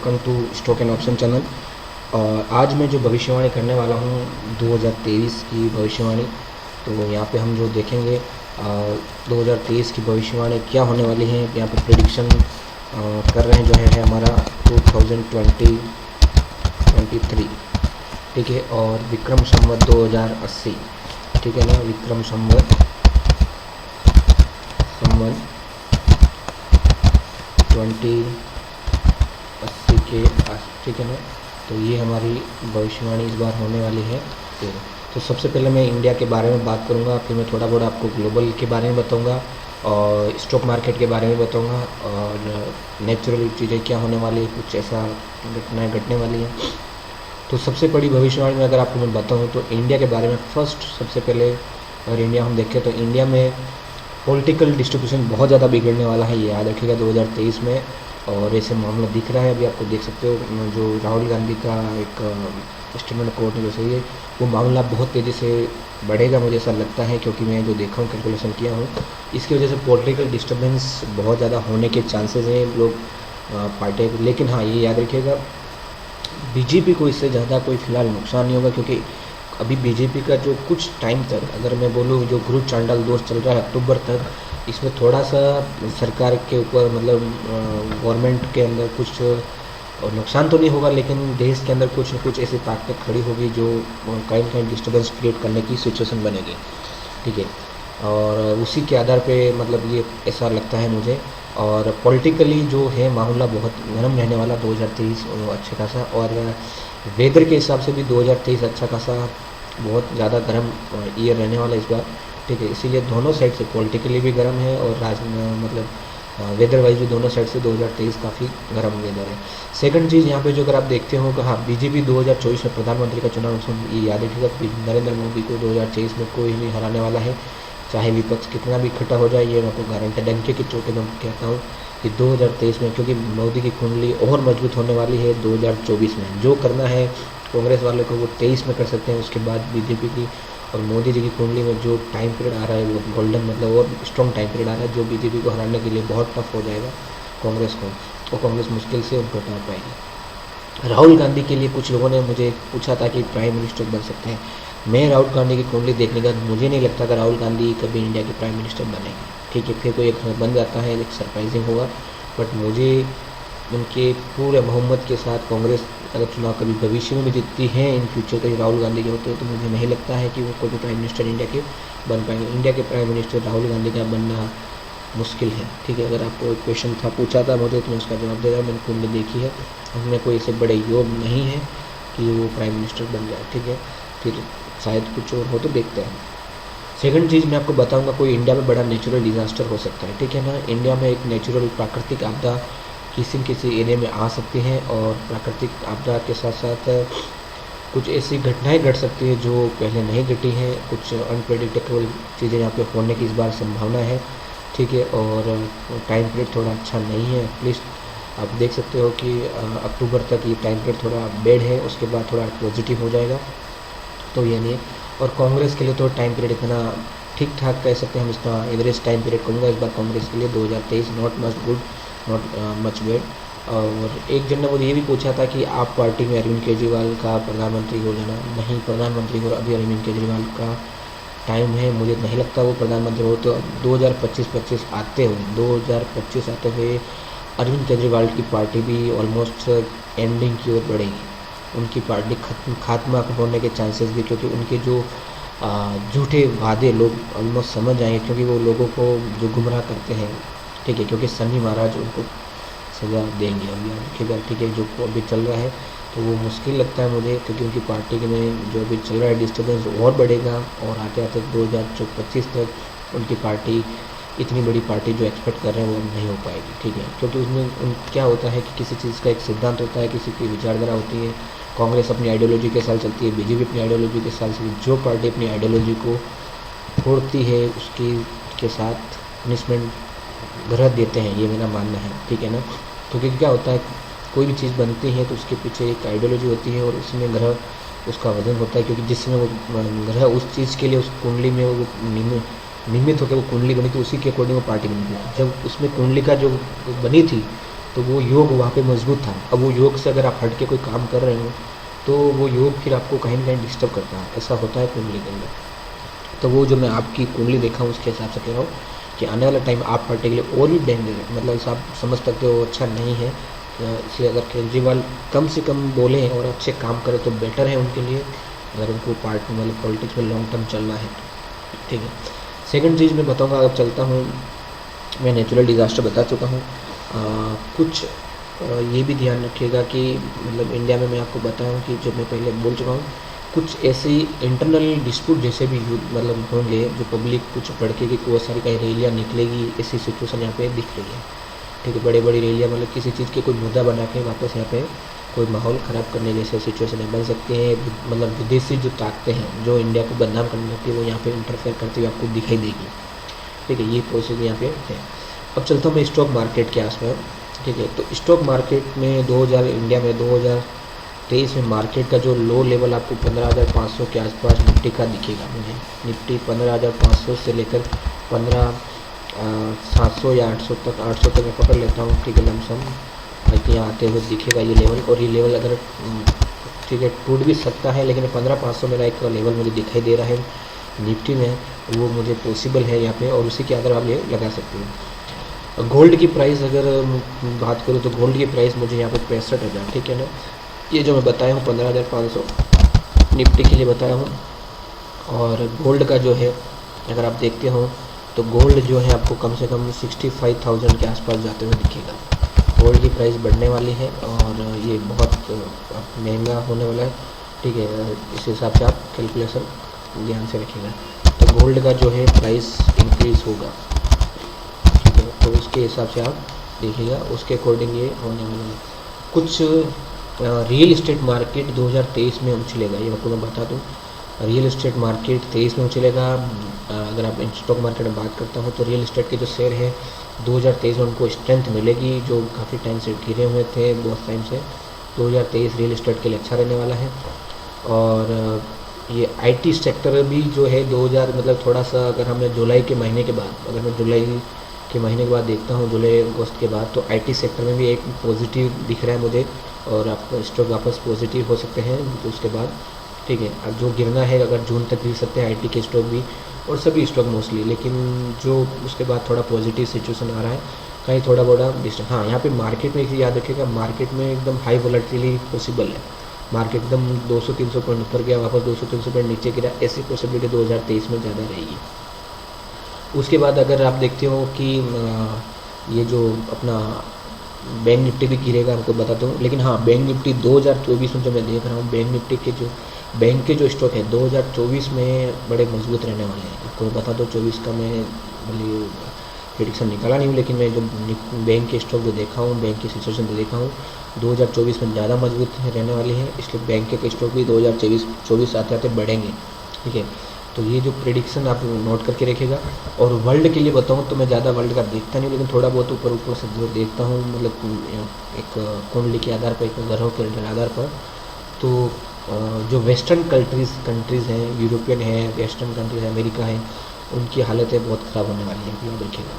Welcome to stock and option channel. आज मैं जो भविष्यवाणी करने वाला हूँ 2023 की भविष्यवाणी। तो यहाँ पे हम जो देखेंगे 2023 की भविष्यवाणी क्या होने वाली है, यहाँ पे प्रेडिक्शन कर रहे हैं जो है हमारा 2023, ठीक है। और विक्रम संवत 2080, ठीक है ना, विक्रम संवत 2080 के ठीक है ना। तो ये हमारी भविष्यवाणी इस बार होने वाली है। तो सबसे पहले मैं इंडिया के बारे में बात करूँगा, फिर मैं थोड़ा बहुत आपको ग्लोबल के बारे में बताऊँगा और स्टॉक मार्केट के बारे में बताऊँगा और नेचुरल चीज़ें क्या होने वाली है, कुछ ऐसा घटनाएँ घटने वाली हैं। तो सबसे बड़ी भविष्यवाणी में अगर आपको मैं बताऊँ तो इंडिया के बारे में सबसे पहले अगर इंडिया हम देखें तो इंडिया में पॉलिटिकल डिस्ट्रीब्यूशन बहुत ज़्यादा बिगड़ने वाला है, ये याद रखिएगा 2023 में। और ऐसे मामला दिख रहा है, अभी आपको देख सकते हो जो राहुल गांधी का एक स्टेटमेंट कोर्ट ने जो सही है, वो मामला बहुत तेज़ी से बढ़ेगा, मुझे ऐसा लगता है, क्योंकि मैं जो देखा हूँ, कैलकुलेशन किया हूँ, इसकी वजह से पॉलिटिकल डिस्टर्बेंस बहुत ज़्यादा होने के चांसेस हैं लोग पार्टी। लेकिन हाँ, ये याद रखिएगा बीजेपी को इससे ज़्यादा कोई फिलहाल नुकसान नहीं होगा, क्योंकि अभी बीजेपी का जो कुछ टाइम तक, अगर मैं बोलूँ, जो गुरु चांडाल दोष चल रहा है अक्टूबर तक, इसमें थोड़ा सा सरकार के ऊपर मतलब गवर्नमेंट के अंदर कुछ नुकसान तो नहीं होगा, लेकिन देश के अंदर कुछ न कुछ ऐसी ताकत खड़ी होगी जो कहीं डिस्टर्बेंस क्रिएट करने की सिचुएशन बनेगी, ठीक है। और उसी के आधार पे मतलब ये ऐसा लगता है मुझे। और पॉलिटिकली जो है मामला बहुत गर्म रहने वाला 2023 अच्छा खासा, और वेदर के हिसाब से भी 2023 अच्छा खासा बहुत ज़्यादा गर्म ईयर रहने वाला इस बार, ठीक है। इसीलिए दोनों साइड से पॉलिटिकली भी गर्म है और मतलब वेदर वाइज भी दोनों साइड से 2023 काफ़ी गर्म वेदर है। सेकंड चीज़ यहाँ पे जो अगर आप देखते हो कि हाँ, बीजेपी 2024 में प्रधानमंत्री का चुनाव, ये याद रखिएगा नरेंद्र मोदी को 2023 में कोई नहीं हराने वाला है, चाहे विपक्ष कितना भी इकट्ठा हो जाए। ये मैं आपको गारंटी डंके की चोट में कहता हूँ कि 2023 में, क्योंकि मोदी की कुंडली और मजबूत होने वाली है 2024 में। जो करना है कांग्रेस वाले को वो 23 में कर सकते हैं, उसके बाद बीजेपी की और मोदी जी की कुंडली में जो टाइम पीरियड आ रहा है वो गोल्डन मतलब और स्ट्रॉन्ग टाइम पीरियड आ रहा है, जो बीजेपी को हराने के लिए बहुत टफ हो जाएगा कांग्रेस को, और कांग्रेस मुश्किल से उनको हटा पाएगी। राहुल गांधी के लिए कुछ लोगों ने मुझे पूछा था कि प्राइम मिनिस्टर बन सकते हैं। मैं राहुल गांधी की कुंडली देखने का मुझे नहीं लगता कि राहुल गांधी कभी इंडिया के प्राइम मिनिस्टर बनेंगे, ठीक है। फिर कोई एक बन जाता है, एक सरप्राइजिंग होगा, बट मुझे उनके पूरे बहुमत के साथ कांग्रेस अगर चुनाव कभी भविष्य में भी जीतती है इन फ्यूचर कहीं राहुल गांधी के होते हैं, तो मुझे नहीं लगता है कि वो कोई भी प्राइम मिनिस्टर इंडिया के बन पाएंगे। इंडिया के प्राइम मिनिस्टर राहुल गांधी का बनना मुश्किल है, ठीक है। अगर आपको एक क्वेश्चन था पूछा था मुझे, तो मैं उसका जवाब दे रहा हूँ, मैंने कुंडली देखी है, उनमें कोई ऐसे बड़े योग नहीं है कि वो प्राइम मिनिस्टर बन जाए, ठीक है। फिर शायद कुछ और हो तो देखते हैं। सेकंड चीज़ मैं आपको बताऊंगा, कोई इंडिया में बड़ा नेचुरल डिज़ास्टर हो सकता है, ठीक है ना। इंडिया में एक नेचुरल प्राकृतिक आपदा किसी एरिया में आ सकती है, और प्राकृतिक आपदा के साथ साथ कुछ ऐसी घटनाएं घट सकती है जो पहले नहीं घटी हैं, कुछ अनप्रेडिक्टेबल चीज़ें यहाँ पे होने की इस बार संभावना है, ठीक है। और टाइम पीरियड थोड़ा अच्छा नहीं है, एटलीस्ट आप देख सकते हो कि अक्टूबर तक ये टाइम पीरियड थोड़ा बैड है, उसके बाद थोड़ा पॉजिटिव हो जाएगा, तो ये नहीं है। और कांग्रेस के लिए तो टाइम पीरियड इतना ठीक ठाक कह सकते हैं हम, इसका एवरेज टाइम पीरियड कहूँगा इस बार कांग्रेस के लिए 2023, not much good, not much bad. और एक जन ने मुझे ये भी पूछा था कि आप पार्टी में अरविंद केजरीवाल का प्रधानमंत्री हो जाना, नहीं, प्रधानमंत्री हो अभी अरविंद केजरीवाल का टाइम है, मुझे नहीं लगता वो प्रधानमंत्री हो, तो 2025 आते हुए 2025 आते हुए अरविंद केजरीवाल की पार्टी भी ऑलमोस्ट एंडिंग की ओर बढ़ेगी, उनकी पार्टी खात्मा होने के चांसेस भी, क्योंकि उनके जो झूठे वादे लोग ऑलमोस्ट समझ आएंगे, क्योंकि वो लोगों को जो गुमराह करते हैं, ठीक है, क्योंकि सनी महाराज उनको सज़ा देंगे अभी देखिएगा, ठीक है। जो अभी चल रहा है तो वो मुश्किल लगता है मुझे, क्योंकि उनकी पार्टी में जो अभी चल रहा है डिस्टर्बेंस और बढ़ेगा, और आते आते 2025 तक उनकी पार्टी इतनी बड़ी पार्टी जो एक्सपेक्ट कर रहे हैं वो नहीं हो पाएगी, ठीक है। क्योंकि उसमें क्या होता है कि किसी चीज़ का एक सिद्धांत होता है, किसी की विचारधारा होती है। कांग्रेस अपनी आइडियोलॉजी के साथ चलती है, बीजेपी अपनी आइडियोलॉजी के साथ चलती है। जो पार्टी अपनी आइडियोलॉजी को छोड़ती है उसकी के साथ पनिशमेंट ग्रह देते हैं, ये मेरा मानना है, ठीक है ना। क्योंकि क्या होता है, कोई भी चीज़ बनती है तो उसके पीछे एक आइडियोलॉजी होती है, और उसमें ग्रह उसका वजन होता है, क्योंकि जिसमें वो ग्रह उस चीज़ के लिए उस कुंडली में वो निमित होकर वो कुंडली बनी थी, उसी के अकॉर्डिंग वो पार्टी बनी थी। जब उसमें कुंडली का जो बनी थी तो वो योग वहाँ पे मजबूत था। अब वो योग से अगर आप हट के कोई काम कर रहे हो तो वो योग फिर आपको कहीं ना कहीं डिस्टर्ब करता है, ऐसा होता है कुंडली के अंदर। तो वो जो मैं आपकी कुंडली देखा हूँ उसके हिसाब से कह रहा हूँ कि आने वाला टाइम आप पार्टी के लिए और भी डेंजर है, मतलब इसे आप समझ सकते हो अच्छा नहीं है। इसलिए अगर केजरीवाल कम से कम बोलें और अच्छे काम करें तो बेटर है उनके लिए, अगर उनको पार्टी मतलब पॉलिटिक्स में लॉन्ग टर्म चलना है तो। ठीक है, सेकंड चीज़ मैं बताऊंगा, अब चलता हूँ, मैं नेचुरल डिज़ास्टर बता चुका हूँ। कुछ ये भी ध्यान रखिएगा कि मतलब इंडिया में मैं आपको बताऊँ कि जो मैं पहले बोल चुका हूँ, कुछ ऐसे इंटरनल डिस्प्यूट जैसे भी मतलब होंगे जो पब्लिक कुछ भड़केगी, बहुत सारी कहीं रैलियाँ निकलेगी, ऐसी सिचुएशन यहाँ पे दिख रही है। ठीक है, बड़ी बड़ी रैलियाँ मतलब किसी चीज़ के कोई मुद्दा बना के वापस यहाँ पे कोई माहौल ख़राब करने जैसे सिचुएशन बन सकते हैं। मतलब विदेशी जो ताकतें हैं जो इंडिया को बदनाम करने लगती है वो यहाँ पे इंटरफेयर करती हुई आपको दिखाई देगी। ठीक है, ये प्रोसेस यहाँ पे है। अब चलता हूँ मैं स्टॉक मार्केट के आसपास। ठीक है, तो स्टॉक मार्केट में 2000 इंडिया में 2023 में मार्केट का जो लो लेवल आपको 15,500 के आसपास निफ्टी का दिखेगा मुझे। निफ्टी 15,500 से लेकर 15,700 या 800 तक मैं पकड़ लेता हूँ। ठीक है, लमसम यहाँ आते हुए दिखेगा ये लेवल, और ये लेवल अगर ठीक है टूट भी सकता है, लेकिन 15,500 मेरा एक लेवल मुझे दिखाई दे रहा है निफ्टी में, वो मुझे पॉसिबल है यहाँ पे, और उसी के आधार आप ये लगा सकते हो। गोल्ड की प्राइस अगर बात करूँ तो गोल्ड की प्राइस मुझे यहाँ पे 65,000, ठीक है ना, ये जो मैं बताया हूँ 15,500 निफ्टी के लिए बताया हूँ। और गोल्ड का जो है अगर आप देखते हो तो गोल्ड जो है आपको कम से कम 65,000 के आसपास जाते हुए दिखेगा। गोल्ड की प्राइस बढ़ने वाली है और ये बहुत महंगा होने वाला है। ठीक है, इस हिसाब से आप कैलकुलेशन ध्यान से रखिएगा। तो गोल्ड का जो है प्राइस इंक्रीज़ होगा। ठीक है, तो उसके हिसाब से आप देखिएगा, उसके अकॉर्डिंग ये होने वाला है। कुछ रियल इस्टेट मार्केट 2023 में उछलेगा, ये आपको मैं बता दूँ। रियल इस्टेट मार्केट 23 में उछलेगा। अगर आप स्टॉक मार्केट में बात करता हूँ तो रियल इस्टेट के जो शेयर है 2023 में उनको स्ट्रेंथ मिलेगी, जो काफ़ी टाइम से गिरे हुए थे बहुत टाइम से। 2023 रियल इस्टेट के लिए अच्छा रहने वाला है। और ये आईटी सेक्टर भी जो है 2000 मतलब थोड़ा सा, अगर हमें जुलाई के महीने के बाद, अगर मैं जुलाई के महीने के बाद देखता हूँ, जुलाई अगस्त के बाद, तो आईटी सेक्टर में भी एक पॉजिटिव दिख रहा है मुझे, और आपका स्टॉक वापस पॉजिटिव हो सकते हैं तो उसके बाद। ठीक है, अब जो गिरना है अगर जून तक गिर सकते हैं आईटी के स्टॉक भी और सभी स्टॉक मोस्टली, लेकिन जो उसके बाद थोड़ा पॉजिटिव सिचुएशन आ रहा है, कहीं थोड़ा बड़ा डिस्टर्ब। हाँ, यहाँ पे मार्केट में एक चीज़ याद रखिएगा, मार्केट में एकदम हाई वॉलेटिलिटी पॉसिबल है। मार्केट एकदम 200-300 पॉइंट ऊपर गया, वापस 200-300 पॉइंट नीचे गिरा, ऐसी पॉसिबिलिटी 2023 में ज़्यादा रहेगी। उसके बाद अगर आप देखते हो कि ये जो अपना बैंक निफ्टी भी गिरेगा, आपको बताता हूँ। लेकिन हाँ, बैंक निफ्टी 2024 में जो मैं देख रहा हूँ, बैंक निफ्टी के जो बैंक के जो स्टॉक है 2024 में बड़े मजबूत रहने वाले हैं। आपको बता दो 24 का मैं मतलब प्रेडिक्शन निकाला नहीं हूँ, लेकिन मैं जो बैंक के स्टॉक जो देखा हूँ, बैंक की सिचुएशन जो देखा हूँ, 2024 में ज़्यादा मजबूत रहने वाली है। इसलिए बैंक के स्टॉक भी 2024 आते आते बढ़ेंगे। ठीक है, तो ये जो प्रेडिक्शन आप नोट करके रखिएगा। और वर्ल्ड के लिए बताऊँ तो मैं ज़्यादा वर्ल्ड का देखता नहीं, लेकिन थोड़ा बहुत ऊपर ऊपर से जो देखता हूँ, मतलब एक कुंडली के आधार पर, एक ग्रहों के आधार पर। तो जो वेस्टर्न कंट्रीज़ हैं, यूरोपियन है, वेस्टर्न कंट्रीज है, अमेरिका है, उनकी हालतें बहुत ख़राब होने वाली हैं, याद रखिएगा।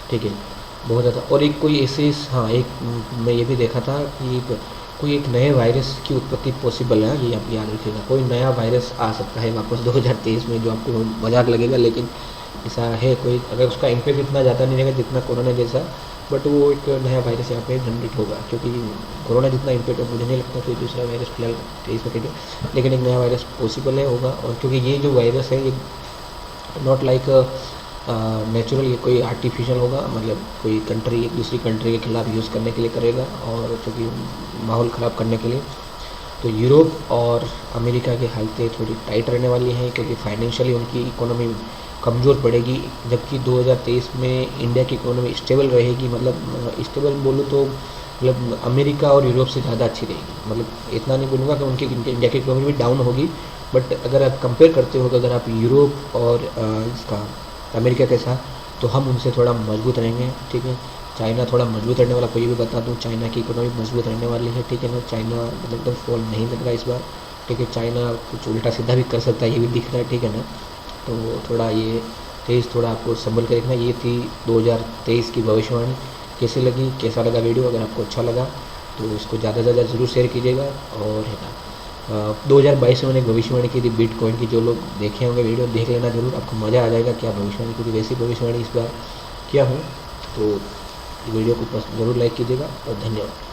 ठीक है, बहुत ज़्यादा। और एक कोई ऐसे, हाँ, एक मैं ये भी देखा था कि कोई एक नए वायरस की उत्पत्ति पॉसिबल है, ये आप याद रखिएगा। कोई नया वायरस आ सकता है वापस 2023 में, जो आपको मजाक लगेगा, लेकिन ऐसा है कोई। अगर उसका इम्पैक्ट इतना ज़्यादा नहीं रहेगा जितना कोरोना जैसा, बट वो एक नया वायरस यहाँ पे जनरेट होगा, क्योंकि कोरोना जितना इम्पैक्ट मुझे नहीं लगता कोई दूसरा वायरस फिलहाल 23 में करेगा, लेकिन एक नया वायरस पॉसिबल है होगा। और क्योंकि ये जो वायरस है ये नॉट लाइक नेचुरल, ये कोई आर्टिफिशियल होगा, मतलब कोई कंट्री एक दूसरी कंट्री के खिलाफ यूज़ करने के लिए करेगा, और क्योंकि माहौल ख़राब करने के लिए। तो यूरोप और अमेरिका की हालतें थोड़ी टाइट रहने वाली हैं, क्योंकि फाइनेंशियली उनकी इकोनॉमी कमज़ोर पड़ेगी, जबकि 2023 में इंडिया की इकोनॉमी स्टेबल रहेगी। मतलब स्टेबल बोलूँ तो मतलब अमेरिका और यूरोप से ज़्यादा अच्छी रहेगी। मतलब इतना नहीं बोलूँगा कि उनकी इंडिया की इकोनॉमी भी डाउन होगी, बट अगर आप कंपेयर करते हो कि अगर आप यूरोप और इसका अमेरिका के साथ, तो हम उनसे थोड़ा मजबूत रहेंगे। ठीक है, चाइना थोड़ा मजबूत रहने वाला, कोई भी बता दूँ, चाइना की इकोनॉमी मजबूत रहने वाली है। ठीक है ना, चाइना एकदम फॉल नहीं लग रहा इस बार। ठीक है, चाइना कुछ उल्टा सीधा भी कर सकता है, ये भी दिख रहा है। ठीक है ना, तो थोड़ा ये 23 थोड़ा आपको संभल कर रखना। ये थी 2023 की भविष्यवाणी। कैसी लगी, कैसा लगा वीडियो। अगर आपको अच्छा लगा तो इसको ज़्यादा से ज़्यादा ज़रूर शेयर कीजिएगा। और है ना 2022 में मैंने भविष्यवाणी की थी बिटकॉइन की, जो लोग देखे होंगे वीडियो देख लेना ज़रूर, आपको मज़ा आ जाएगा। क्या भविष्यवाणी की थी वैसी भविष्यवाणी इस बार किया हूँ। तो वीडियो को ज़रूर लाइक कीजिएगा और धन्यवाद।